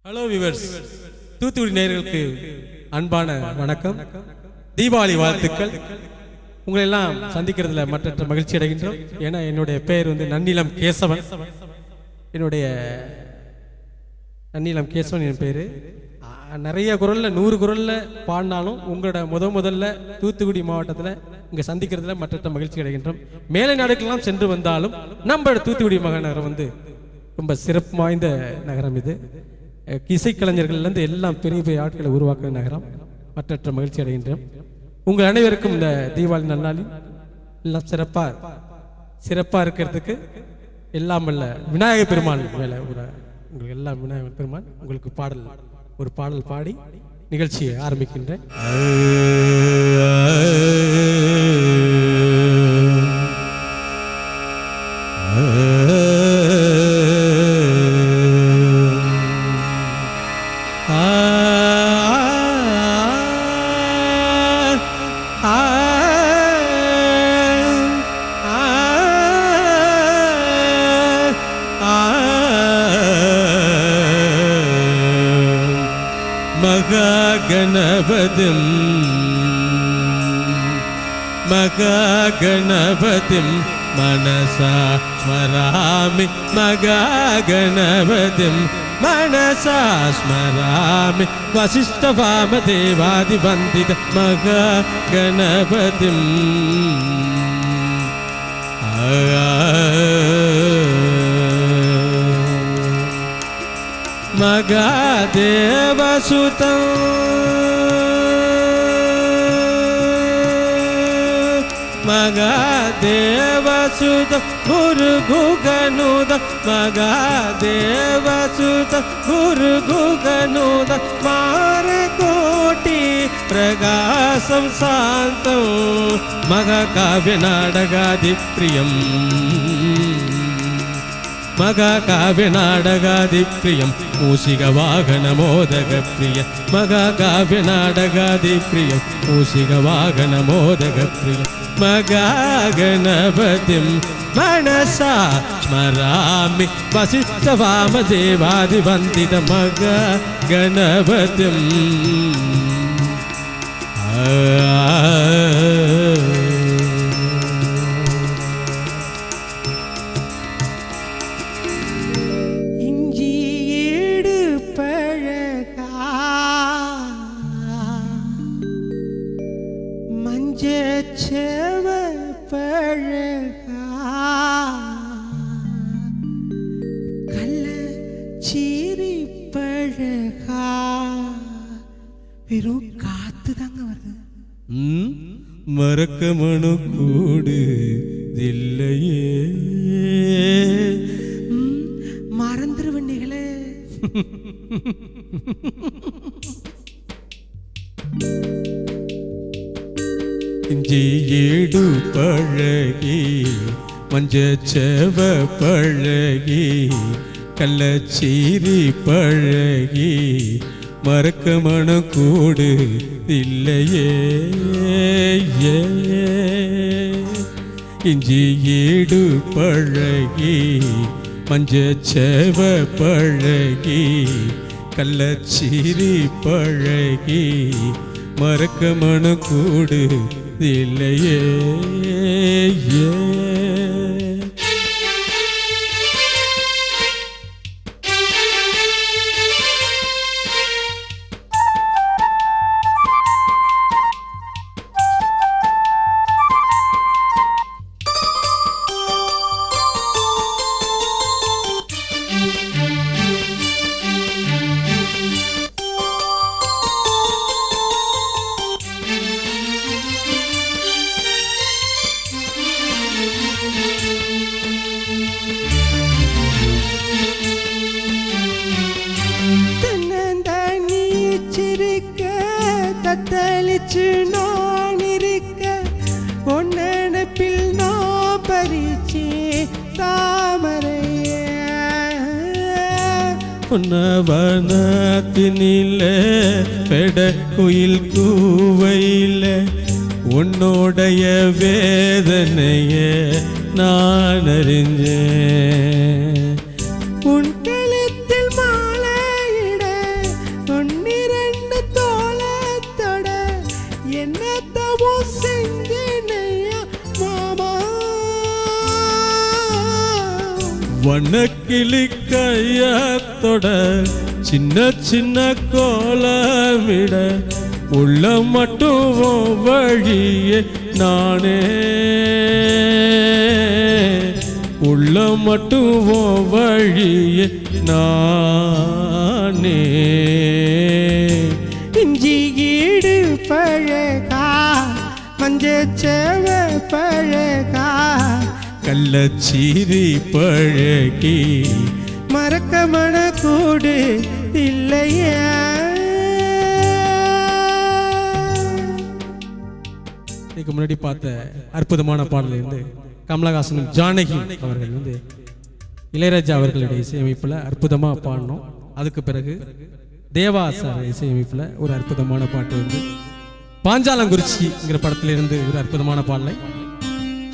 Hello viewers, Thoothukudi நேயர்களுக்கு அன்பான வணக்கம். தீபாவளி வாழ்த்துக்கள். உங்களை எல்லாம் சந்திக்கிறதுல மற்ற மகிழ்ச்சி அடைகின்றோம். ஏன்னா என்னுடைய பெயர் நன்னிலம் கேசவன். என்னுடைய நன்னிலம் கேசவன் என் பேர். நிறைய குரலில் 100 குரலில் பாடினாலும் உங்களோட முதல்ல தூத்துக்குடி மாவட்டத்தில் இங்கே சந்திக்கிறதுல மற்ற மகிழ்ச்சி அடைகின்றோம். மேலை நாடுக்கெல்லாம் சென்று வந்தாலும் நம்ம தூத்துக்குடி மாநகரம் ரொம்ப சிறப்பு வாய்ந்த நகரம். இது இசைக்கலைஞர்கள்லேருந்து எல்லாம் பெரிய பெரிய ஆட்களை உருவாக்குற நகரம். மற்ற மகிழ்ச்சி அடைகின்றோம். உங்கள் அனைவருக்கும் இந்த தீபாவளி நன்னாளில் எல்லாம் சிறப்பாக இருக்கிறதுக்கு எல்லாம் வல்ல விநாயகர் பெருமான் மேலே உங்களுக்கு எல்லாம் விநாயகர் பெருமான் உங்களுக்கு ஒரு பாடல் பாடி நிகழ்ச்சியை ஆரம்பிக்கின்றேன். மகாகணபதிம் மனசா ஸ்மராமி மகாகணபதிம் மனசா ஸ்மராமி வசிஷ்ட வாமதேவாதி வந்தித மகாகணபதிம் மகாதேவசுதம் மகாதேவசுத குரு குகனுத மகாதேவசுத குரு குகனுத மாரகோட்டி பிரகாசம் சாந்தம் மகாகாவ்ய நாடகாதி பிரியம் மகாகாவ்ய நாடகாதி பிரியம் மூஷிக வாகன மோதக பிரிய மகாகாவ்ய நாடகாதி பிரியம் மூஷிக வாகன மோதக பிரிய மகாகணபதிம் மனசா ஸ்மராமி வசிஷ்ட வாமதேவாதி வந்தித மகாகணபதிம் வெறும் காத்து தாங்க வருது. மறக்க மனு கூடு இல்லையே மறந்துருவண்டிகளே. இஞ்சி ஏடு பழகி மஞ்சச்செவ பழகி கள்ளச்சீரி பழகி மறக்க மன கூடு இல்லையே. இஞ்சி ஏடு பழகி மஞ்சச்செவ பழகி கள்ளச்சீரி பழகி மறக்க மன கூடு இல்லையே. தத்தளிச்சு நான் இருக்க பொன்னப்பில் நான் பறிச்சு தாமரைய பொன்னவனத்தினில பெட குயில் கூவையில உன்னோடைய வேதனைய நான் அறிஞ்சேன். உன் கழுத்தில் மாலையிட வண்ணக்கிளி கையத்தோட சின்ன சின்ன கோலமிட உள்ள மட்டும் வழியே நானே உள்ள மட்டும் வழியே நானே இஞ்சி ஈடு பழகா மஞ்சச்சேவ பழகா கள்ளச்சீரி பழகி மறக்க மனக்கூடு இல்லையா இதுக்கு முன்னாடி பார்த்த அற்புதமான பாடல் இருந்து கமலஹாசனும் ஜானகி அவர்கள் வந்து இளையராஜா அவர்களுடைய இசையமைப்பில் அற்புதமாக பாடணும். அதுக்கு பிறகு தேவா சார் இசையமைப்பில் ஒரு அற்புதமான பாட்டு வந்து பாஞ்சாலங்குறிச்சிங்கிற படத்திலிருந்து ஒரு அற்புதமான பாடலை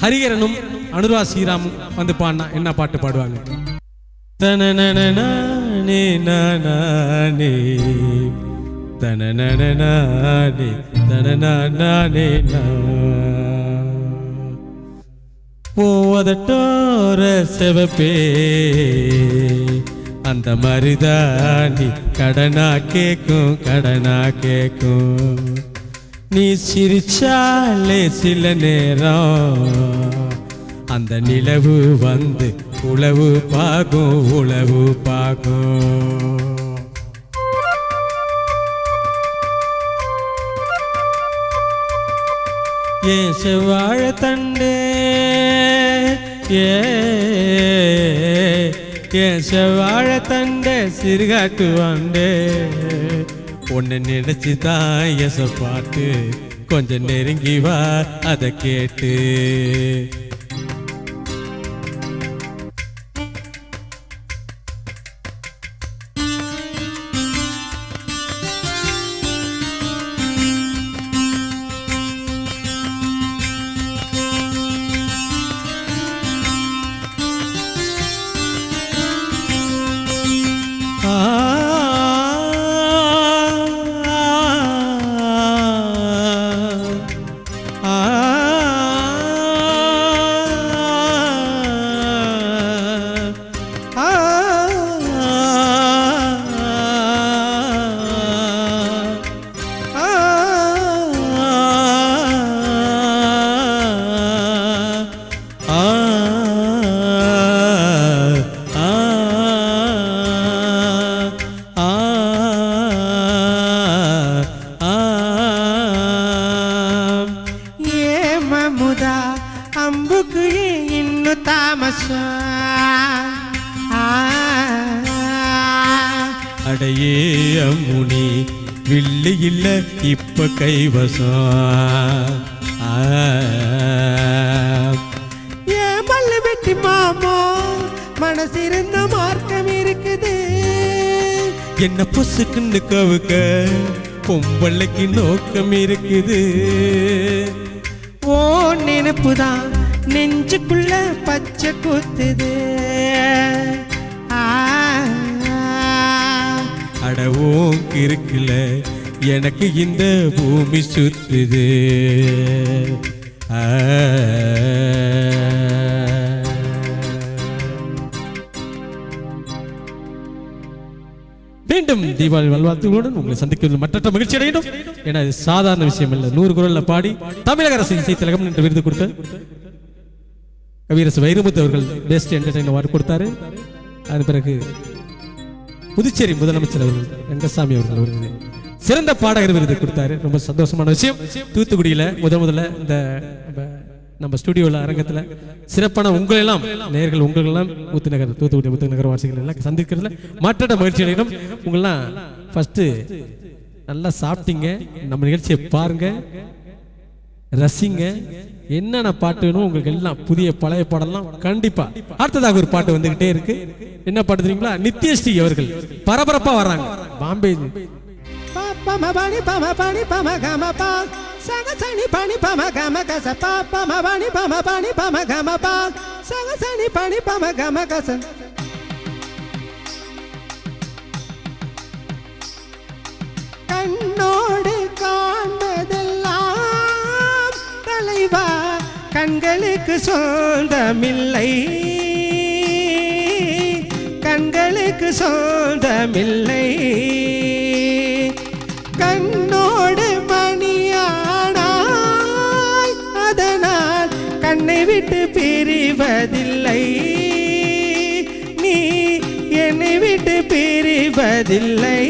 ஹரிகரனும் அனுரா ஸ்ரீராமும் வந்து பாடினா என்ன பாட்டு பாடுவாங்க? தனனனனானே நானே தனனனனானே தனனனானே போவதட்டோர செவப்பே அந்த மருதாணி கடனா கேக்கும் நீ சிரிச்சாலே சில நேரம் அந்த நிலவு வந்து உளவு பாகும் ஏன் செவ்வாழ தண்டே ஏன் செவ்வாழ தண்டே சிறுகாட்டு வாண்டே உன்னை நினைச்சுதான் எச பாட்டு கொஞ்சம் நெருங்கி வா அதை கேட்டு அடையே அம்முனி வில்லி இல்ல இப்ப கைவசம் ஏன் பல்லு வெட்டி மாமா மனசிருந்த மார்க்கம் இருக்குது என்ன பொசுக்குன்னு கவுக்க பொம்பளைக்கு நோக்கம் இருக்குது ஓ நினைப்புதான் நெஞ்சுக்குள்ள பச்சை குத்துது அடவும் இருக்குல்ல எனக்கு இந்த பூமி சுத்துது மீண்டும் தீபாவளி நல்வாழ்த்துகளுடன் உங்களை சந்திக்கிறது மற்ற மகிழ்ச்சி அடையணும். ஏன்னா இது சாதாரண விஷயம் இல்லை. 100 குரல்ல பாடி தமிழக அரசு இசை திலகம் என்று விருது கொடுத்த கவியரசு வைரமுத்து அவர்கள் பெஸ்ட் என்டர்டைனர் அவார்டு கொடுத்தாரு. அதன் பிறகு புதுச்சேரி முதலமைச்சர் அவர்கள் ரங்கசாமி அவர்கள் அவருக்கு சிறந்த பாடகர் விருது கொடுத்தாரு. ரொம்ப சந்தோஷமான விஷயம். தூத்துக்குடியில முதல்ல இந்த நம்ம ஸ்டுடியோல அரங்கத்துல சிறப்பான உங்களெல்லாம் நேயர்கள் உங்களெல்லாம் தூத்துக்குடி முத்துநகர் வாசிகள் எல்லாம் சந்திக்கிறதுல மற்ற மகிழ்ச்சி அடையணும். உங்களெல்லாம் ஃபர்ஸ்ட் நல்லா சாப்பிட்டீங்க, நம்ம நிகழ்ச்சியை பாருங்க, ரசிங்க. என்னென்ன பாட்டு வேணும் உங்களுக்கு எல்லாம் புதிய பழைய பாடலாம் கண்டிப்பா. அடுத்ததாக ஒரு பாட்டு வந்துகிட்டே இருக்கு. என்ன பாட்டு தெரியுங்களா? நித்யஸ்ரீ அவர்கள் பரபரப்பா வர்றாங்க பாம்பே. பம பணி பம பணி பம கம பா சக சனி பணி பம கம கச பா பம பணி பம பணி பம கம பா சக சனி பணி பம கம கச கண்ணோடு காண்பதெல்லாம் தலைவா கண்களுக்கு சொந்தமில்லை கண்களுக்கு சொந்தமில்லை கண்ணோடு மணியானாய் அதனால் கண்ணை விட்டு பிரிவதில்லை நீ என்னை விட்டு பிரிவதில்லை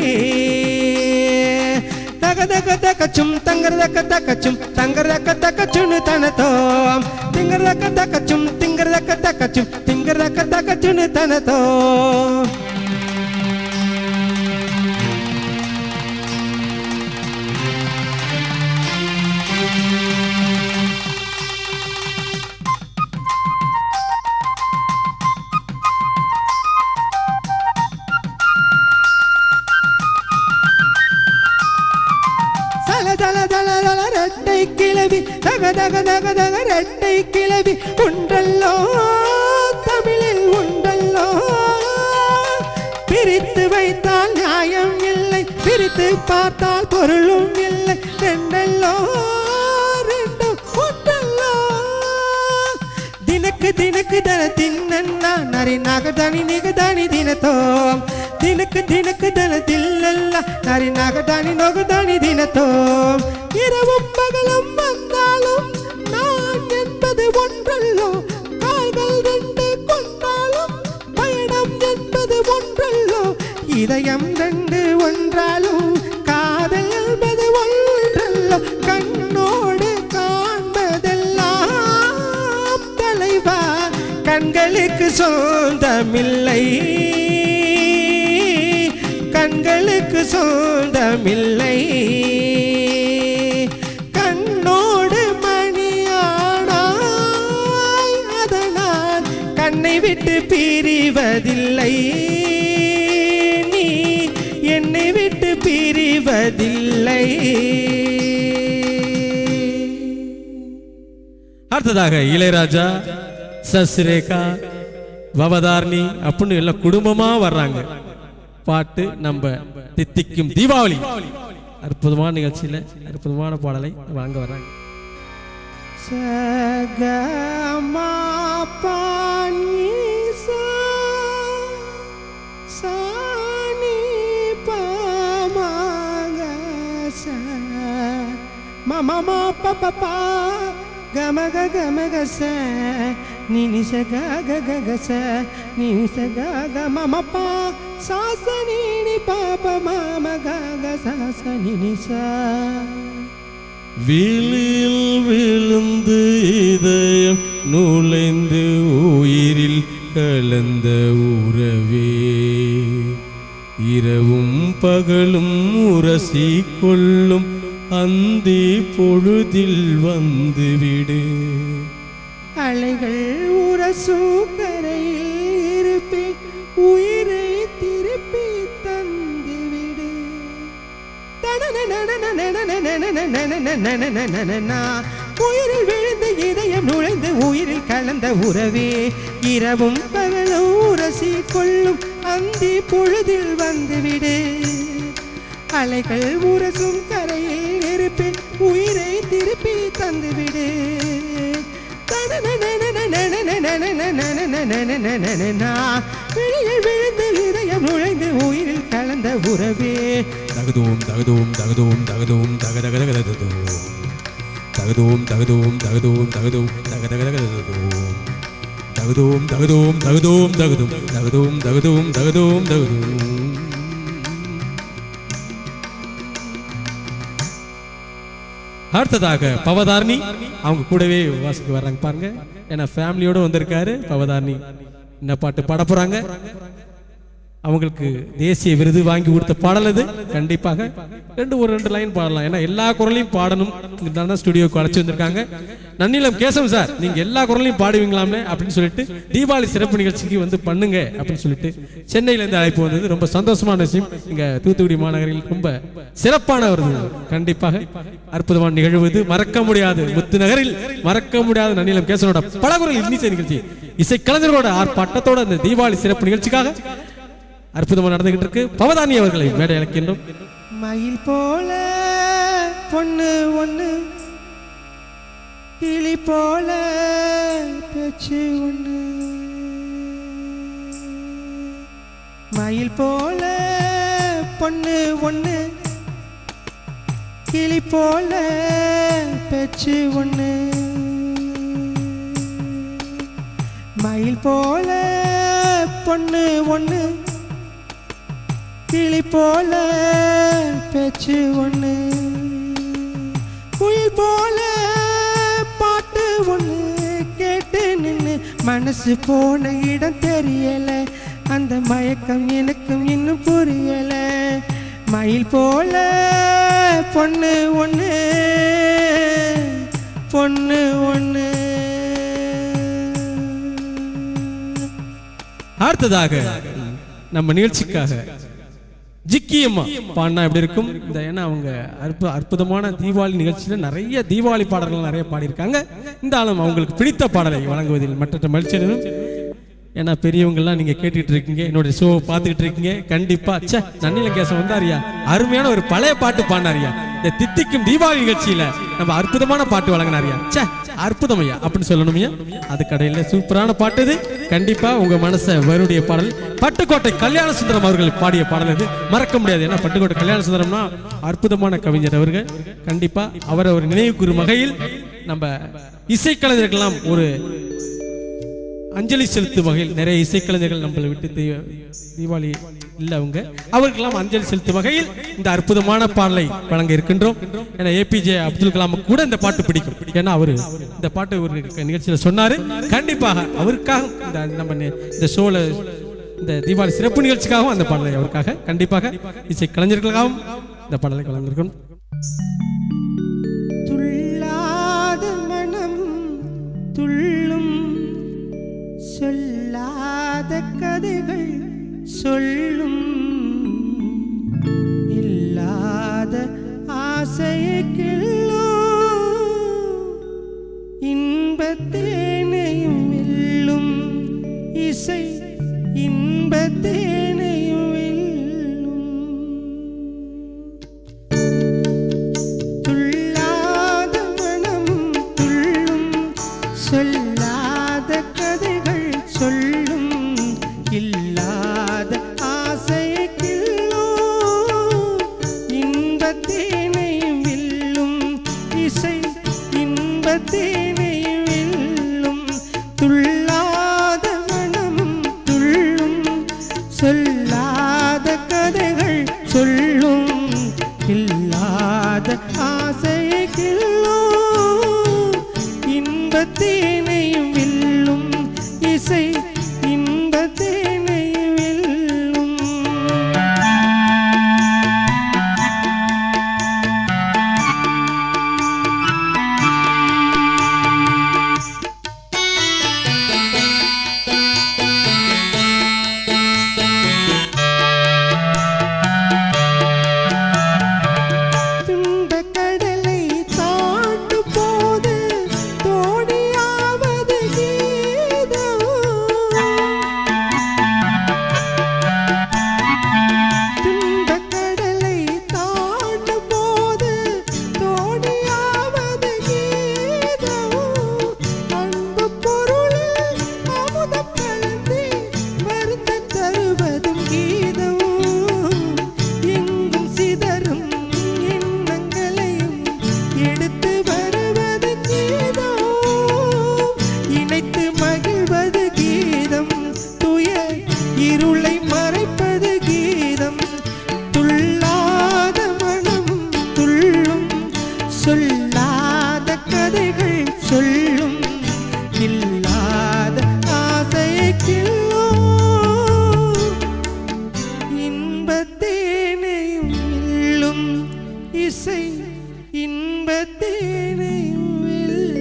தக தகச்சும் தங்கரதக்க தக்கச்சும் தங்கரதக்க தக்கச்சுன்னு தனத்தோம் திங்கரதக்க தக்கச்சும் திங்கரதக்க தக்கச்சும் திங்கரதக்க தக்கச்சுன்னு தனத்தோம் ரெட்டை கிளவி தக தக தக தக ரெட்டை கிளவி உண்டல்லோ தமிழில் உண்டல்லோ பிரித்து வைத்தால் நியாயம் இல்லை பிரித்து பார்த்தால் பொருளும் இல்லை ரெண்டல்லோ ரெண்டும் உண்டல்லோ தினக்கு தினக்கு தன தின்னா நரி நாகதானி நிகதானி தினத்தோம் தினக்கு தினக்கு தன தில்லல்ல நரி நாகதானி நோகதானி தினத்தோம் இரவும் பகலும் வந்தாலும் நான் என்பது ஒன்றல்லோ கால்கள் ரெண்டு கொண்டாலும் பயணம் என்பது ஒன்றல்லோ இதயம் ரெண்டு ஒன்றாலும் காதல் என்பது ஒன்றல்லோ கண்ணோடு காண்பதெல்லாம் தலைவா கண்களுக்கு சொந்தமில்லை கண்களுக்கு சொந்தமில்லை கண்ணோடு மணியானாய் அதனால் கண்ணை விட்டு பிரிவதில்லை நீ என்னை விட்டு பிரிவதில்லை அடுத்ததாக இளையராஜா சசிரேகா பவதாரணி அப்படின்னு எல்லாம் குடும்பமா வர்றாங்க பாட்டு நம்ம தித்திக்கும் தீபாவளி அற்புதமான நிகழ்ச்சியில அற்புதமான பாடலை வாங்க வர்றாங்க சகமா பானி சானி பமக ச மம பப்பா கமக கமக ச நினி ச கக கக ச நினி ச கக மம பா சாசனி பாப மம கக சாசனி ச விழில் விழுந்து இதயம் நுழைந்து உயிரில் கலந்த உறவே இரவும் பகலும் உரசி கொள்ளும் அந்தி பொழுதில் வந்துவிடு அலைகள் உரசும் கரையில் இருப்பேன் உயிரை திருப்பி தந்துவிடு உயிரில் விழுந்து இதயம் நுழைந்து உயிரில் கலந்த உறவே இரவும் பகலும் உரசி கொள்ளும் அந்தி பொழுதில் வந்துவிடு அலைகள் உரசும் கரையில் இருப்பேன் உயிரை திருப்பி தந்துவிடு வெளியில் விழுந்து இதயம் நுழைந்து உயிரில் கலந்த உறவே தகதோம் தகதோம் தகதோம் தகதோம் தகதகதகதோம் தகதோம் தகதோம் தகதோம் தகதோம் தகதகதகதோம் தகதோம் தகதோம் தகதோம் தகதோம் தகதோம் தகதோம் தகதோம் தகதோம். அடுத்ததாக பவதாரணி அவங்க கூடவே வாசிக்க வர்றாங்க பாருங்க. ஏன்னா ஃபேமிலியோட வந்திருக்காரு பவதாரணி. என்ன பாட்டு பாட போறாங்க? அவங்களுக்கு தேசிய விருது வாங்கி கொடுத்த பாடல் அது. கண்டிப்பாக ரெண்டு லைன் பாடலாம். ஏன்னா எல்லா குரலையும் பாடணும். ஸ்டுடியோக்கு அழைச்சி வந்திருக்காங்க. நன்னிலம் கேசவன் சார், நீங்க எல்லா குரலையும் பாடுவீங்களாமே அப்படின்னு சொல்லிட்டு தீபாவளி சிறப்பு நிகழ்ச்சிக்கு வந்து பண்ணுங்க அப்படின்னு சொல்லிட்டு சென்னையில இருந்து அழைப்பு வந்தது. ரொம்ப சந்தோஷமான விஷயம். இங்க தூத்துக்குடி மாநகரில் ரொம்ப சிறப்பான ஒரு கண்டிப்பாக அற்புதமான நிகழ்வு இது. மறக்க முடியாது, முத்து நகரில் மறக்க முடியாத நன்னிலம் கேசவனோட பலகுரல் இன்னிசை நிகழ்ச்சி, இசை கலைஞர்களோட ஆர்ப்பாட்டத்தோட அந்த தீபாவளி சிறப்பு நிகழ்ச்சிக்காக அற்புதமா நடந்துகிட்டு இருக்கு. பவதாரணி அவர்களை மேடை அழைக்கின்றோம். மயில் போல பொண்ணு ஒண்ணு, கிளி போல பேச்சு ஒண்ணு, மயில் போல பொண்ணு ஒண்ணு கிளி போல பேச்சு ஒண்ணு மயில் போல பொண்ணு ஒண்ணு கிளி போல பேச்சு ஒண்ணு குயில் போல பாட்டு ஒண்ணு கேட்டு நின்னு மனசு போன இடம் தெரியல அந்த மயக்கம் எனக்கும் இன்னும் புரியல மயில் போல பொண்ணு ஒண்ணு பொண்ணு ஒண்ணு. அடுத்ததாக நம்ம நிகழ்ச்சிக்காக ஜிக்கி அம்மா பாடினா எப்படி இருக்கும் இந்த ஏன்னா அவங்க அற்புதமான தீபாவளி நிகழ்ச்சியில நிறைய தீபாவளி பாடல்கள் நிறைய பாடியிருக்காங்க. இந்த ஆளும் அவங்களுக்கு பிடித்த பாடலை வழங்குவதில் மற்ற மகிழ்ச்சியும். ஏன்னா பெரியவங்கெல்லாம் நீங்க கேட்டுட்டு இருக்கீங்க, என்னோட ஷோ பார்த்துக்கிட்டு இருக்கீங்க. கண்டிப்பா ச்சே நன்னிலங்கேசம் வந்தாரியா, அருமையான ஒரு பழைய பாட்டு பாடினாரியா. இந்த தித்திக்கும் தீபாவளி நிகழ்ச்சியில நம்ம அற்புதமான பாட்டு வழங்கினாரியா. ச்சே அற்புதம் ஐயா அப்படின்னு சொல்லணுமையா. அது கடையில் சூப்பரான பாட்டு இது. கண்டிப்பா உங்க மனசை வருடைய பாடல் பட்டுக்கோட்டை கல்யாண சுந்தரம் அவர்கள் பாடிய பாடல் இது மறக்க முடியாது. ஏன்னா பட்டுக்கோட்டை கல்யாண சுந்தரம்னா அற்புதமான கவிஞர் அவர்கள். கண்டிப்பா அவரை ஒரு நினைவு கூறும் வகையில் நம்ம இசைக்கலைஞர்கள்லாம் ஒரு அஞ்சலி செலுத்தும் வகையில் நிறைய இசைக்கலைஞர்கள் நம்மளை விட்டு தீபாவளி இல்லை அவங்க அவர்களெல்லாம் அஞ்சலி செலுத்தும் வகையில் இந்த அற்புதமான பாடலை வழங்க இருக்கின்றோம். ஏன்னா ஏபிஜே அப்துல் கலாம் கூட இந்த பாட்டு பிடிக்கும். ஏன்னா அவரு இந்த பாட்டு ஒரு நிகழ்ச்சியில சொன்னாரு. கண்டிப்பாக அவருக்காக இந்த நம்ம இந்த ஷோல இந்த தீபாவளி சிறப்பு நிகழ்ச்சிக்காகவும் அந்த பாடலை அவருக்காக கண்டிப்பாக இசை கலைஞர்களுக்காகவும் இந்த பாடலை வழங்கியிருக்கோம். துள்ளாத மனம் துள்ளும் சொல்லாத கதைகள் சொல்லும் இல்லாத ஆசையை கிள்ளும் இன்பத்தேனையும் வெல்லும் இசை இன்பத்தேனையும் வெல்லும் துள்ளாத மனம் துள்ளும் சொல்லாத கதைகள் சொல்லும் இல்லாத ஆசையை கிள்ளும் இன்பத்தேனையும் வெல்லும் இசை இன்பத்தேனையும் வெல்லும் துள்ளாத மனம் துள்ளும் சொல்லாத கதைகள் சொல்லும் இல்லாத ஆசையை கிள்ளும் இன்பத்தேனையும் வெல்லும் இசை இன்பத்தேனையும் வெல்லும். துன்பக்கடலை தாண்டும் போது தோணியாவது கீதம் துன்பக்கடலை தாண்டும் போது தோணியாவது கீதம் அன்பு பொருளில் அமுதம் கலந்து மருந்து தருவதும் கீதம் எங்கும் சிதறும் எண்ணங்களையும் எடுத்து வருவது கீதம் இணைத்து மகிழ்வது கீதம் துயர் இருளை மறைப்பது கீதம் துள்ளாத மனம் துள்ளும் சொல்லாத கதைகள் சொல்லும் இல்லாத ஆசையை கிள்ளும் இன்பத்தேனையும் வெல்லும் இசை இன்பத்தேனையும் வெல்லும்.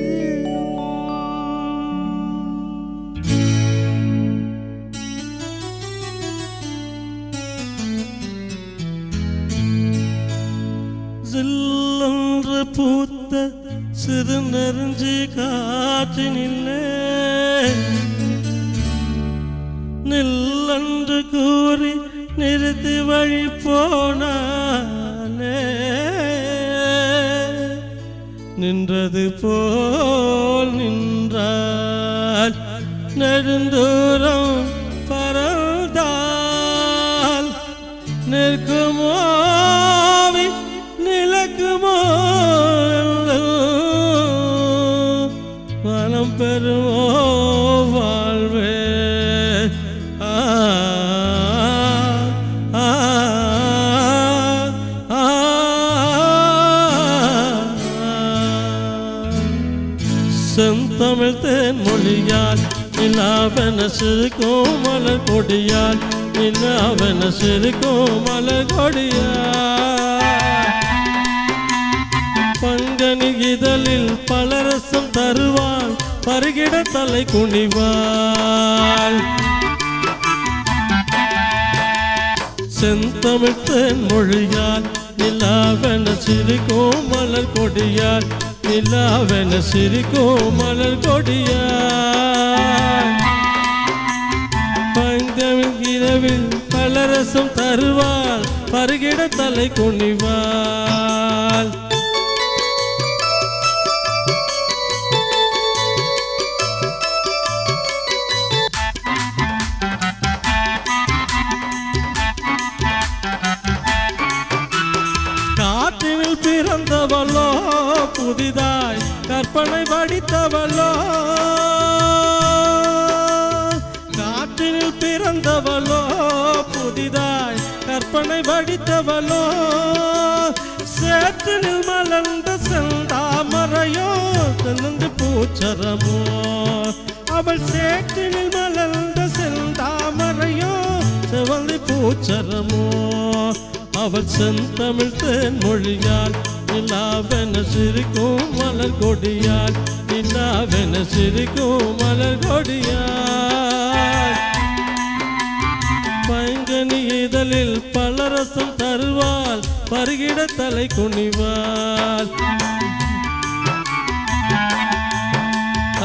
சில்லென்று பூத்த சிறு நெருஞ்சி காற்றினில்லே நில்லென்று கூறி நிறுத்தி வழி போனானே நின்றது போல் நின்றால் நெடுந்தூரம் பறந்தானே ஆவி நிலக்குமோ வனம் பெறுமோ வாழ்வே செந்தமிழ் தேன் மொழியால் நிலாவென சிறுக்கும் மலர் கொடியால் நிலாவென சிறுக்கும் மலர் கொடியால் பங்கனி இதழில் பலரசம் தருவாள் பருகிட தலை குனிவாள் செந்தமிழ் தேன் மொழியால் நிலாவென சிறுக்கும் மலர் கொடியால் நிலாவென சிரிக்கும் மலர் கொடியால் பங்கமிழ் இரவில் பலரசம் தருவாள் பருகிட தலை குனிவாள் காற்றினில் பிறந்தவளோ புதிதாய் கற்பனை வடித்தவளோ காற்றினில் பிறந்தவளோ புதிதாய் கற்பனை வடித்தவளோ சேற்றினில் மலர்ந்த செந்தாமரையோ தென்னந்து பூச்சரமோ அவள் சேற்றினில் மலர்ந்த செந்தாமரையோ செவந்தி பூச்சரமோ அவள் செந்தமிழ் தேன் மொழியால் நிலாவென சிரிக்கும் மலர் கொடியால் நிலாவென சிரிக்கும் மலர் கொடியால் பங்கனி இதழில் பலரசம் தருவாள் பருகிட தலை குனிவாள்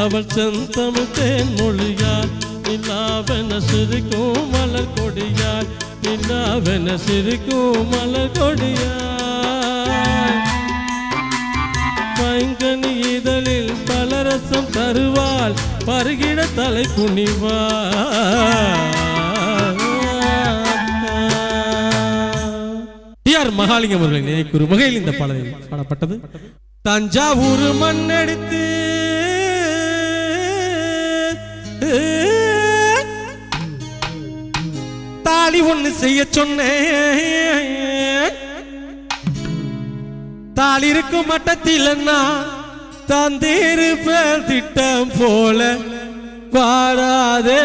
அவள் செந்தமிழ் தேன் மொழியால் நிலாவென சிரிக்கும் மலர் கொடியால் நிலாவென சிரிக்கும் மலர் கொடியால் பங்கனி இதழில் பலரசம் தருவாள் பருகிட தலை குனிவாள் டிஆர் மகாலிங்கம் அவர்களின் நினைக்குறு வகையில் இந்த பாடலில் பாடப்பட்டது. தஞ்சாவூர் மண்ணெடுத்து தாலி ஒண்ணு செய்ய சொன்னேன் தாலி இருக்கும் மட்டத்தில் தந்திருப்பேன் திட்டம் போல வாடாதே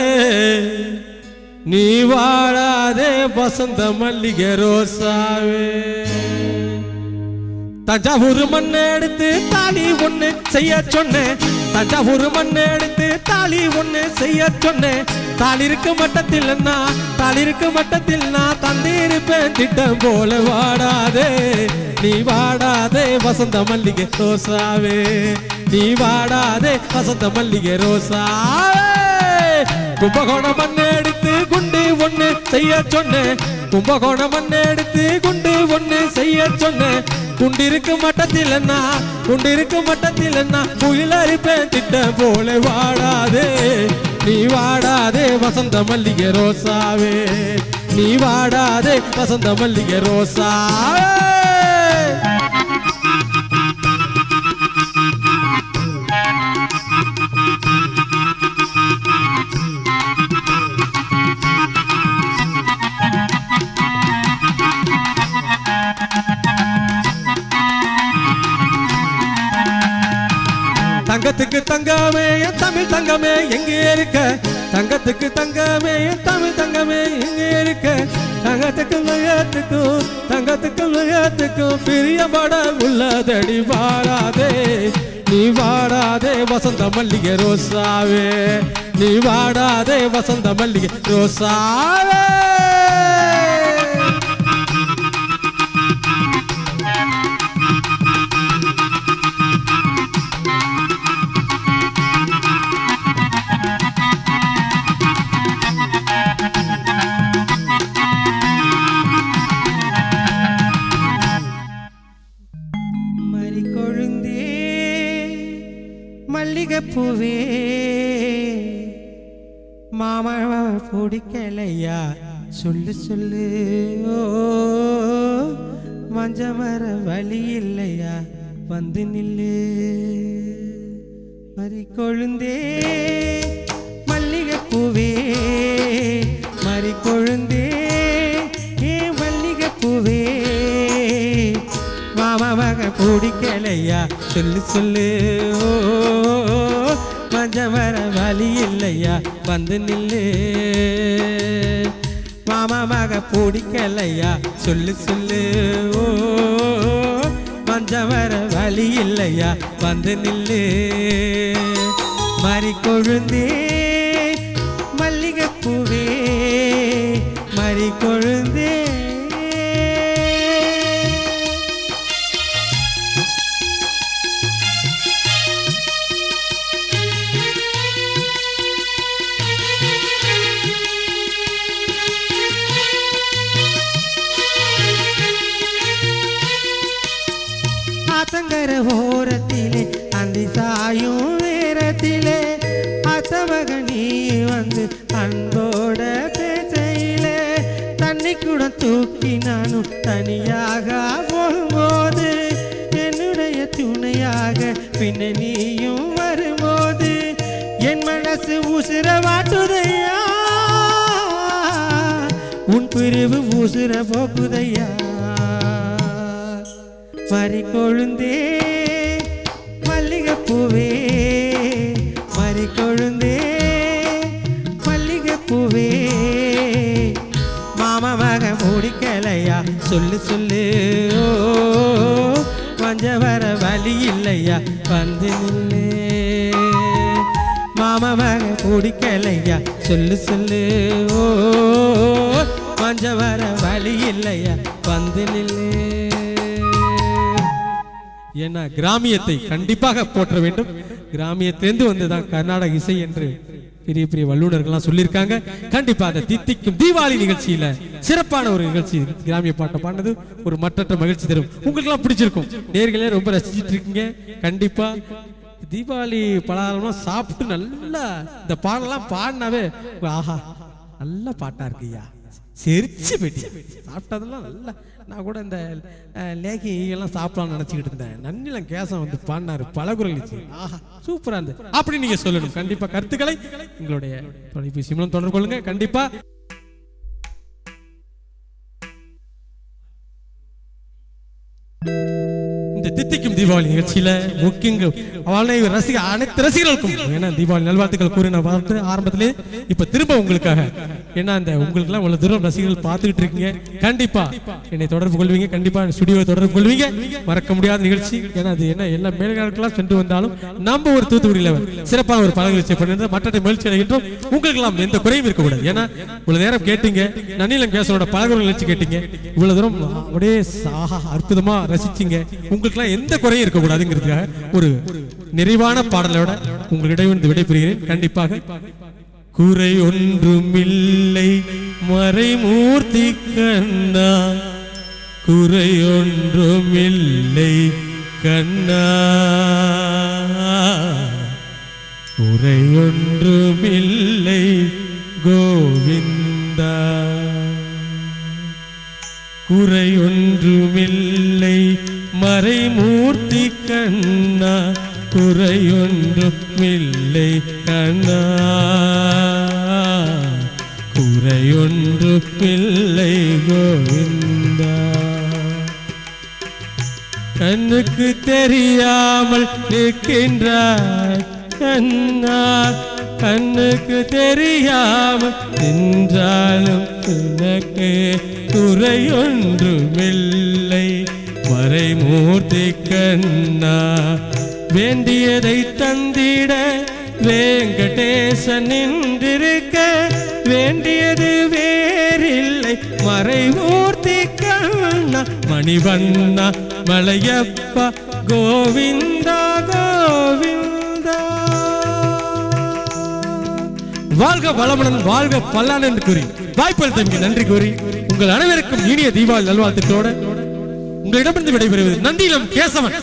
நீ வாடாதே வசந்த மல்லிகை ரோசாவே தஞ்சாவூர் மண்ணை எடுத்து தாலி ஒண்ணு செய்ய சொன்னேன் தஞ்சாவூர் மண்ணை எடுத்து தாலி ஒண்ணு செய்ய சொன்னேன் தாலி இருக்கு மட்டத்தில் நான் தந்திருப்பேன் திட்டம் போல வாடாதே நீ வாடாதே வசந்த மல்லிகை ரோசாவே நீ வாடாதே வசந்த மல்லிகை ரோசாவே கும்பகோணம் மண்ணை எடுத்து குண்டு ஒண்ணு செய்ய சொன்னேன் கும்பகோணம் மண்ணை எடுத்து குண்டு ஒண்ணு செய்ய சொன்னேன் குண்டிருக்கு மட்டத்தில் குயில் அரிப்பேன் திட்டம் போல வாடாதே நீ வாடாதே வசந்த மல்லிகை ரோசாவே நீ வாடாதே வசந்த மல்லிகை ரோசாவே தங்கத்துக்கு தங்கமே என் தமிழ் தங்கமே எங்கே இருக்க தங்கத்துக்கு தங்கமே என் தமிழ் தங்கமே எங்கே இருக்க தங்கத்துக்கும் லயத்துக்கும் பிரியப்பட உள்ளதடி வாடாதே நீ வாடாதே வசந்த மல்லிகை ரோசாவே நீ வாடாதே வசந்த மல்லிகை ரோசாவே மல்லிகைப்பூவே மாமா பிடிக்கலையா சொல்லு சொல்லு ஓ மஞ்சமர வழி இல்லையா வந்து நில்லு மறி கொழுந்தே மல்லிகை பூவே மறி கொழுந்தே ஏ மல்லிகை பூவே மாமாவாக பிடிக்கலையா சொல்லு சொல்லு ஓ மஞ்சமர வழி இல்லையா வந்து நில்லு மாமாவாக பிடிக்கலையா சொல்லு சொல்லு ஓ மஞ்சமர வழி இல்லையா வந்து நில்லு மறி கொழுந்தே மல்லிகை பூவே மறி கொழுந்தே ஆத்தங்கர ஓரத்திலே அந்தி சாயும் நேரத்திலே அத்தமக நீ வந்து அன்போட பேசையிலே தண்ணி கூட தூக்கி நானும் தனியாக போகும்போது என்னுடைய துணையாக பின்ன நீயும் வரும்போது என் மனசு உசுர வாட்டுதையா உன் பிரிவு உசுர போக்குதையா மறி கொழுந்தே மல்லிகை பூவே மறி கொழுந்தே மல்லிகை பூவே மாமாவாக முடிக்கலையா சொல்லு சொல்லு ஓ மஞ்சவர வழி இல்லையா வந்து நில்லு மாமாவாக முடிக்கலையா சொல்லு சொல்லு ஓ மஞ்சவர வழி இல்லையா வந்து நில்லு. ஏன்னா கிராமியத்தை கண்டிப்பாக போற்ற வேண்டும். கிராமியத்திலிருந்து வந்துதான் கர்நாடக இசை என்று பெரிய பெரிய வல்லுநர்கள்லாம் சொல்லியிருக்காங்க. கண்டிப்பா அந்த தித்திக்கும் தீபாவளி நிகழ்ச்சியில சிறப்பான ஒரு நிகழ்ச்சி கிராமிய பாட்டை பாடினது ஒரு மற்றற்ற மகிழ்ச்சி தரும். உங்களுக்கு எல்லாம் பிடிச்சிருக்கும், நேர்களே ரொம்ப ரசிச்சிட்டு இருக்கீங்க. கண்டிப்பா தீபாவளி பலகாரம்லாம் சாப்பிட்டு நல்லா இந்த பாடலாம் பாடினாவே ஆஹா நல்ல பாட்டா இருக்குய்யா செரிச்சு போயிட்டியா சாப்பிட்டதெல்லாம் நல்லா. நான் கூட இந்த லேகி எல்லாம் சாப்பிடலாம்னு நினைச்சுக்கிட்டு இருந்தேன். நன்னிலம் கேசம் வந்து பாடினாரு பலகுரல் ஆஹா சூப்பரா இருந்து அப்படி நீங்க சொல்லணும். கண்டிப்பா கருத்துக்களை உங்களுடைய தொலைபேசி மூலம் தொடர்பு கொள்ளுங்க. கண்டிப்பா இந்த தித்திக்கும் தீபாவளி நிகழ்ச்சியில முக்கிய அனைத்து ரசிகர்களுக்கும் ஏன்னா தீபாவளி நல்வாழ்த்துக்கள் கூறின பார்த்து ஆரம்பத்திலே இப்ப திரும்ப உங்களுக்காக ஏன்னா இந்த உங்களுக்கு எல்லாம் இவ்வளவு தூரம் ரசிகர்கள் பார்த்துக்கிட்டு இருக்கீங்க. கண்டிப்பா என்னை தொடர்பு கொள்வீங்க, கண்டிப்பா ஸ்டுடியோவை தொடர்பு கொள்வீங்க. மறக்க முடியாத நிகழ்ச்சி. ஏன்னா அது என்ன எல்லா மேல்நாடுகளாம் சென்று வந்தாலும் நம்ம ஒரு தூத்துக்குடியில சிறப்பான ஒரு பல நிகழ்ச்சி பண்ணி மற்ற மகிழ்ச்சி அடைகின்றோம். உங்களுக்கு எல்லாம் எந்த குறையும் இருக்கக்கூடாது. ஏன்னா இவ்வளவு நேரம் கேட்டீங்க, நன்னிலம் கேசனோட பலகுரல் நிகழ்ச்சி கேட்டீங்க, இவ்வளவு தூரம் அப்படியே அற்புதமா ரசிச்சீங்க. உங்களுக்கு எந்த குறையும் இருக்கக்கூடாதுங்கிறதுக்காக ஒரு நிறைவான பாடலோட உங்களிடம் விடைபெறுகிறேன். கண்டிப்பாக குறை ஒன்றுமில்லை மறைமூர்த்தி கண்ணா, குறை ஒன்றுமில்லை கண்ணா, குறை ஒன்றுமில்லை கோவிந்தா, குறை ஒன்றுமில்லை மறைமூர்த்தி கண்ணா, குறையொன்றுமில்லை கண்ணா, குறையொன்றுமில்லை கோவிந்தா. கண்ணுக்கு தெரியாமல் நிற்கின்றாய் கண்ணா, கண்ணுக்கு தெரியாமல் நின்றாலும் எனக்கு குறையொன்றுமில்லை மறைமூர்த்தி கண்ணா. வேண்டியதை தந்திட வேங்கடேசன் நின்றிருக்க, வேண்டியது வேறில்லை மறைமூர்த்தி கண்ணா. மணிவண்ணா மலையப்பா கோவிந்தா கோவிந்தா. வாழ்க வளமுடன், வாழ்க பல்லாண்டு என்று கூறி வாய்ப்பளித்தமைக்கு நன்றி கூறி உங்கள் அனைவருக்கும் இனிய தீபாவளி நல்வாழ்த்துக்களோடு உங்களிடமிருந்து விடைபெறுவது நந்திலம் கேசவன்.